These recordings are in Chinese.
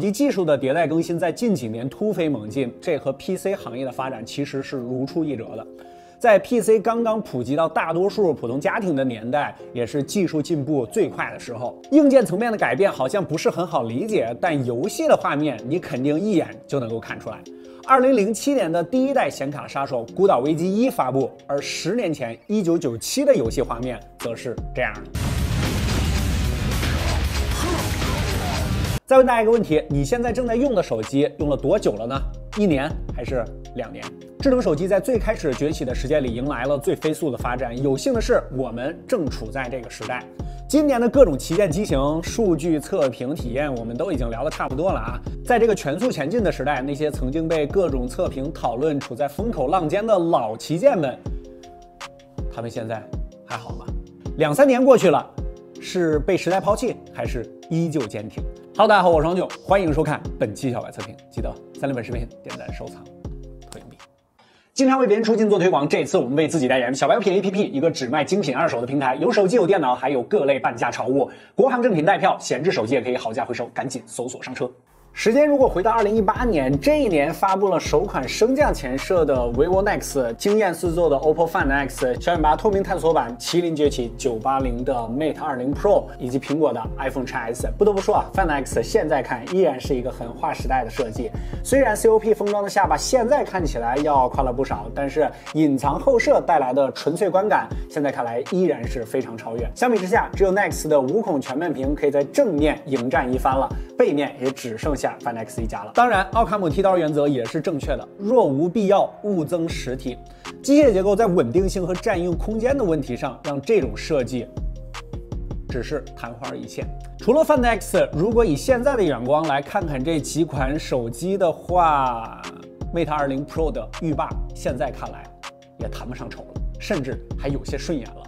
机技术的迭代更新在近几年突飞猛进，这和 PC 行业的发展其实是如出一辙的。在 PC 刚刚普及到大多数普通家庭的年代，也是技术进步最快的时候。硬件层面的改变好像不是很好理解，但游戏的画面你肯定一眼就能够看出来。2007年的第一代显卡杀手《孤岛危机1》发布，而10年前1997的游戏画面则是这样的。再问大家一个问题，你现在正在用的手机用了多久了呢？1年还是2年？智能手机在最开始崛起的时间里迎来了最飞速的发展。有幸的是，我们正处在这个时代。今年的各种旗舰机型、数据测评体验，我们都已经聊得差不多了啊。在这个全速前进的时代，那些曾经被各种测评讨论、处在风口浪尖的老旗舰们，他们现在还好吗？2、3年过去了，是被时代抛弃，还是依旧坚挺？Hello， 大家好，我是王炯，欢迎收看本期小白测评。记得3连本视频点赞收藏，投硬币。经常为别人出镜做推广，这次我们为自己代言。小白品 APP， 一个只卖精品二手的平台，有手机有电脑，还有各类半价潮物，国行正品带票，闲置手机也可以好价回收，赶紧搜索上车。时间如果回到2018年，这一年发布了首款升降前摄的 vivo Nex， 惊艳四座的 OPPO Find X， 小米8透明探索版，麒麟崛起980的 Mate 20 Pro， 以及苹果的 iPhone XS。不得不说啊 ，Find X 现在看依然是一个很划时代的设计。虽然 COP 封装的下巴现在看起来要快了不少，但是隐藏后摄带来的纯粹观感，现在看来依然是非常超越。相比之下，只有 Nex 的无孔全面屏可以在正面迎战一番了，背面也只剩下Find X 一家了。当然，奥卡姆剃刀原则也是正确的，若无必要，勿增实体。机械结构在稳定性和占用空间的问题上，让这种设计只是昙花一现。除了 Find X， 如果以现在的眼光来看看这几款手机的话， Mate 20 Pro 的浴霸现在看来也谈不上丑了，甚至还有些顺眼了。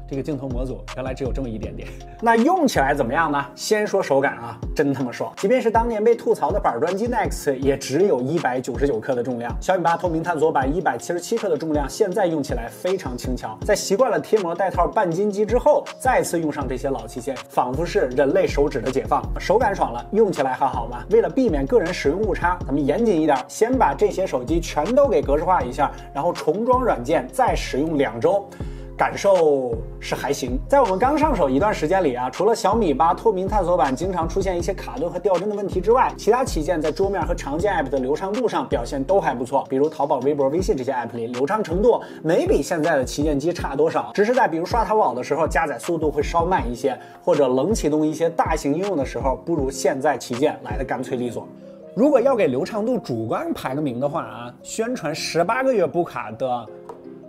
这个镜头模组原来只有这么一点点，那用起来怎么样呢？先说手感啊，真他妈爽！即便是当年被吐槽的板砖机 Nex， 也只有199克的重量。小米8透明探索版177克的重量，现在用起来非常轻巧。在习惯了贴膜带套半斤机之后，再次用上这些老器件，仿佛是人类手指的解放。手感爽了，用起来还好吗？为了避免个人使用误差，咱们严谨一点，先把这些手机全都给格式化一下，然后重装软件，再使用2周。感受是还行。在我们刚上手一段时间里啊，除了小米8透明探索版经常出现一些卡顿和掉帧的问题之外，其他旗舰在桌面和常见 app 的流畅度上表现都还不错。比如淘宝、微博、微信这些 app 里，流畅程度没比现在的旗舰机差多少，只是在比如刷淘宝的时候加载速度会稍慢一些，或者冷启动一些大型应用的时候，不如现在旗舰来的干脆利索。如果要给流畅度主观排个名的话啊，宣传18个月不卡的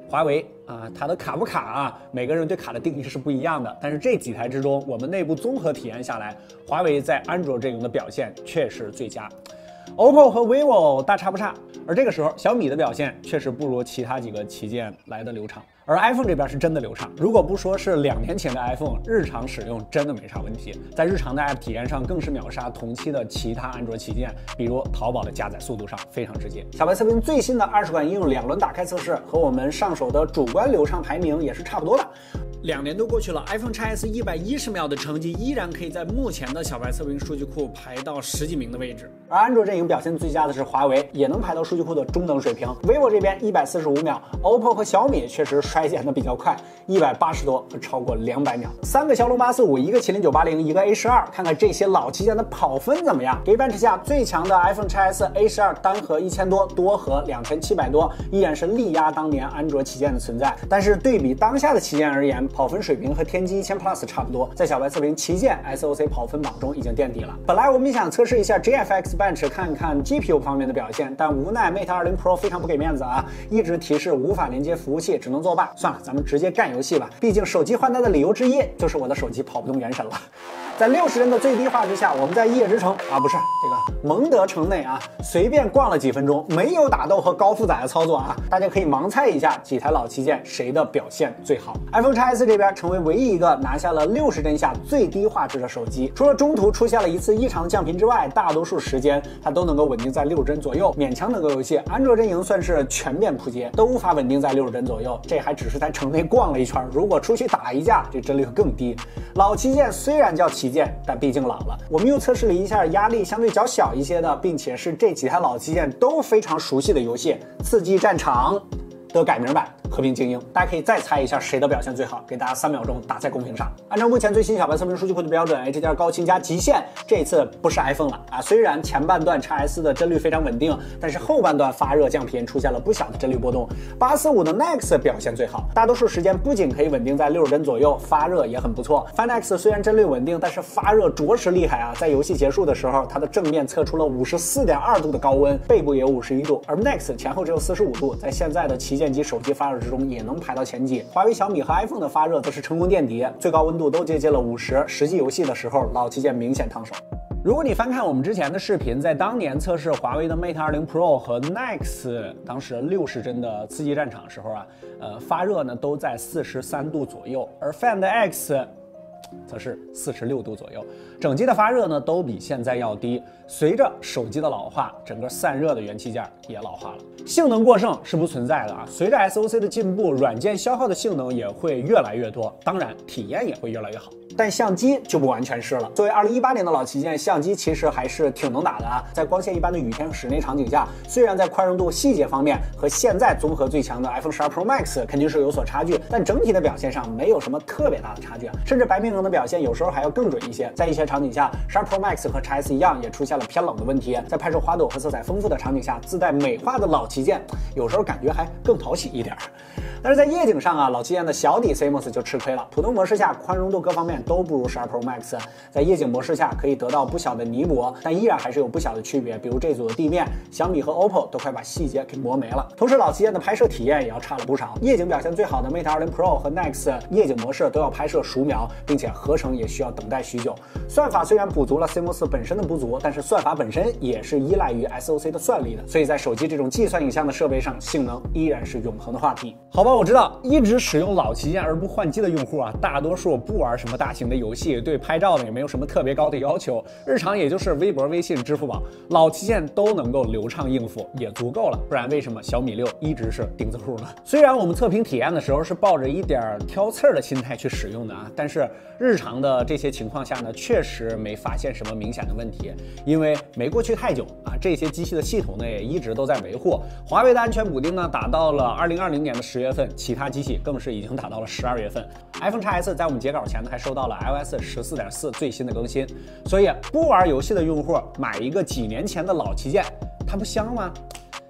华为啊，它的卡不卡啊？每个人对卡的定义是不一样的。但是这几台之中，我们内部综合体验下来，华为在安卓阵营的表现确实最佳。OPPO 和 vivo 大差不差，而这个时候小米的表现确实不如其他几个旗舰来的流畅。而 iPhone 这边是真的流畅，如果不说是2年前的 iPhone， 日常使用真的没啥问题，在日常的 app 体验上更是秒杀同期的其他安卓旗舰，比如淘宝的加载速度上非常直接。小白测评最新的20款应用2轮打开测试和我们上手的主观流畅排名也是差不多的。2年都过去了 ，iPhone XS 110秒的成绩依然可以在目前的小白测评数据库排到10几名的位置。而安卓阵营表现最佳的是华为，也能排到数据库的中等水平。vivo 这边145秒 ，OPPO 和小米确实衰减的比较快，180多和超过200秒。3个骁龙845，一个麒麟980，一个 A12， 看看这些老旗舰的跑分怎么样？Geekbench 下最强的 iPhone XS A12 单核1000多，多核2700多，依然是力压当年安卓旗舰的存在。但是对比当下的旗舰而言，跑分水平和天玑1000 Plus 差不多，在小白测评旗舰 SOC 跑分榜中已经垫底了。本来我们想测试一下 GFX Bench 看看 GPU 方面的表现，但无奈 Mate 20 Pro 非常不给面子啊，一直提示无法连接服务器，只能作罢。算了，咱们直接干游戏吧，毕竟手机换代的理由之一就是我的手机跑不动原神了。在60帧的最低画质下，我们在夜之城啊，不是这个蒙德城内啊，随便逛了几分钟，没有打斗和高负载的操作啊，大家可以盲猜一下几台老旗舰谁的表现最好。iPhone XS 这边成为唯一一个拿下了60帧下最低画质的手机，除了中途出现了一次异常降频之外，大多数时间它都能够稳定在60帧左右，勉强能够游戏。安卓阵营算是全面扑街，都无法稳定在60帧左右，这还只是在城内逛了一圈，如果出去打一架，这帧率会更低。老旗舰虽然叫旗旗舰，但毕竟老了。我们又测试了一下压力相对较小一些的，并且是这几台老旗舰都非常熟悉的游戏《刺激战场》的改名版《和平精英》，大家可以再猜一下谁的表现最好，给大家3秒钟打在公屏上。按照目前最新小白测评数据库的标准 ，HDR 高清加极限，这次不是 iPhone 了啊。虽然前半段 XS 的帧率非常稳定，但是后半段发热降频出现了不小的帧率波动。845的 Nex 表现最好，大多数时间不仅可以稳定在60帧左右，发热也很不错。Find X 虽然帧率稳定，但是发热着实厉害啊！在游戏结束的时候，它的正面测出了54.2度的高温，背部也有51度，而 Nex 前后只有45度，在现在的旗舰级手机发热之中也能排到前几。华为、小米和 iPhone 的发热则是成功垫底，最高温度都接近了50，实际游戏的时候，老旗舰明显烫手。如果你翻看我们之前的视频，在当年测试华为的 Mate 20 Pro 和 Nex 当时60帧的刺激战场的时候啊，发热呢都在43度左右，而 Find X 则是46度左右，整机的发热呢都比现在要低。随着手机的老化，整个散热的元器件也老化了，性能过剩是不存在的啊。随着 SoC 的进步，软件消耗的性能也会越来越多，当然体验也会越来越好。但相机就不完全是了。作为2018年的老旗舰，相机其实还是挺能打的啊。在光线一般的雨天和室内场景下，虽然在宽容度、细节方面和现在综合最强的 iPhone 12 Pro Max 肯定是有所差距，但整体的表现上没有什么特别大的差距啊。甚至白平衡的表现有时候还要更准一些。在一些场景下，12 Pro Max 和 XS 一样，也出现了偏冷的问题。在拍摄花朵和色彩丰富的场景下，自带美化的老旗舰有时候感觉还更讨喜一点。但是在夜景上啊，老旗舰的小底 CMOS 就吃亏了。普通模式下宽容度各方面都不如12 Pro Max， 在夜景模式下可以得到不小的弥补，但依然还是有不小的区别。比如这组的地面，小米和 OPPO 都快把细节给磨没了。同时老旗舰的拍摄体验也要差了不少。夜景表现最好的 Mate 20 Pro 和 Nex 夜景模式都要拍摄10秒，并且合成也需要等待许久。算法虽然补足了 CMOS 本身的不足，但是算法本身也是依赖于 SoC 的算力的，所以在手机这种计算影像的设备上，性能依然是永恒的话题。好吧，我知道一直使用老旗舰而不换机的用户啊，大多数不玩什么大型的游戏，对拍照呢也没有什么特别高的要求，日常也就是微博、微信、支付宝，老旗舰都能够流畅应付，也足够了。不然为什么小米6一直是钉子户呢？虽然我们测评体验的时候是抱着一点挑刺儿的心态去使用的啊，但是日常的这些情况下呢，确实没发现什么明显的问题，因为没过去太久啊，这些机器的系统呢也一直都在维护。华为的安全补丁呢打到了2020年的10月份，其他机器更是已经打到了12月份。iPhone XS 在我们截稿前呢还收到了 iOS 14.4最新的更新，所以不玩游戏的用户买一个几年前的老旗舰，它不香吗？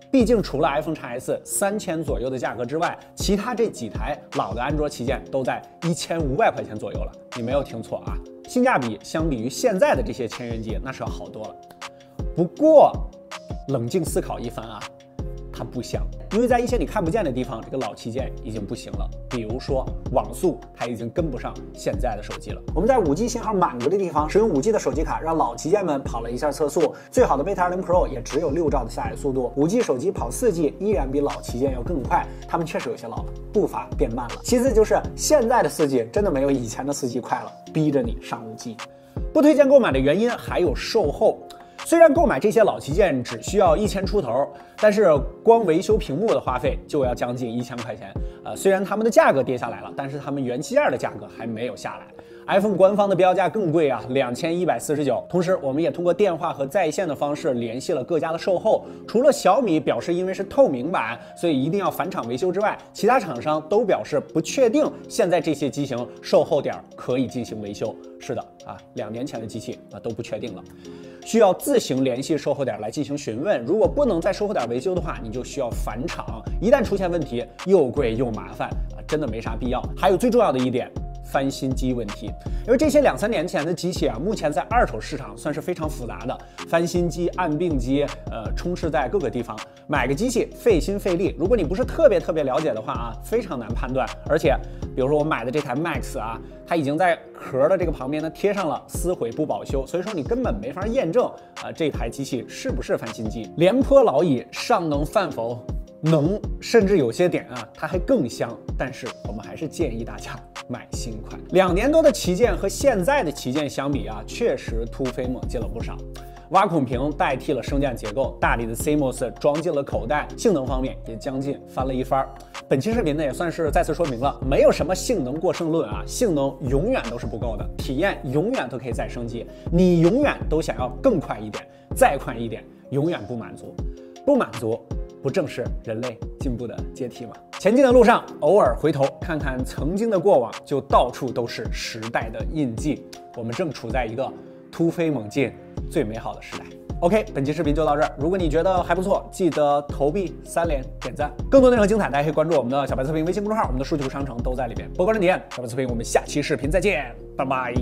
毕竟除了 iPhone XS 3000左右的价格之外，其他这几台老的安卓旗舰都在1500块钱左右了。你没有听错啊，性价比相比于现在的这些千元机那是要好多了。不过冷静思考一番啊，它不香，因为在一些你看不见的地方，这个老旗舰已经不行了。比如说网速，它已经跟不上现在的手机了。我们在 5G 信号满格的地方使用 5G 的手机卡，让老旗舰们跑了一下测速，最好的 Mate 20 Pro 也只有6兆的下载速度。5G 手机跑4G 依然比老旗舰要更快，它们确实有些老了，步伐变慢了。其次就是现在的4G 真的没有以前的4G 快了，逼着你上5G。不推荐购买的原因还有售后。虽然购买这些老旗舰只需要1000出头，但是光维修屏幕的花费就要将近1000块钱。虽然它们的价格跌下来了，但是它们元器件的价格还没有下来。iPhone 官方的标价更贵啊，2149。同时，我们也通过电话和在线的方式联系了各家的售后。除了小米表示因为是透明版，所以一定要返厂维修之外，其他厂商都表示不确定现在这些机型售后点可以进行维修。是的啊，2年前的机器都不确定了，需要自行联系售后点来进行询问。如果不能在售后点维修的话，你就需要返厂。一旦出现问题，又贵又麻烦啊，真的没啥必要。还有最重要的一点，翻新机问题，因为这些2、3年前的机器啊，目前在二手市场算是非常复杂的，翻新机、按并机，充斥在各个地方。买个机器费心费力，如果你不是特别了解的话啊，非常难判断。而且，比如说我买的这台 Max 啊，它已经在壳的这个旁边呢贴上了撕毁不保修，所以说你根本没法验证这台机器是不是翻新机。廉颇老矣，尚能饭否？能，甚至有些点啊，它还更香。但是我们还是建议大家买新款。2年多的旗舰和现在的旗舰相比啊，确实突飞猛进了不少。挖孔屏代替了升降结构，大理的 CMOS 装进了口袋，性能方面也将近翻了一番。本期视频呢也算是再次说明了，没有什么性能过剩论啊，性能永远都是不够的，体验永远都可以再升级，你永远都想要更快一点，再快一点，永远不满足，不满足。不正是人类进步的阶梯吗？前进的路上，偶尔回头看看曾经的过往，就到处都是时代的印记。我们正处在一个突飞猛进、最美好的时代。OK， 本期视频就到这儿。如果你觉得还不错，记得投币3连点赞。更多内容精彩，大家可以关注我们的小白测评微信公众号，我们的数据库商城都在里边。博观点，小白测评，我们下期视频再见，拜拜。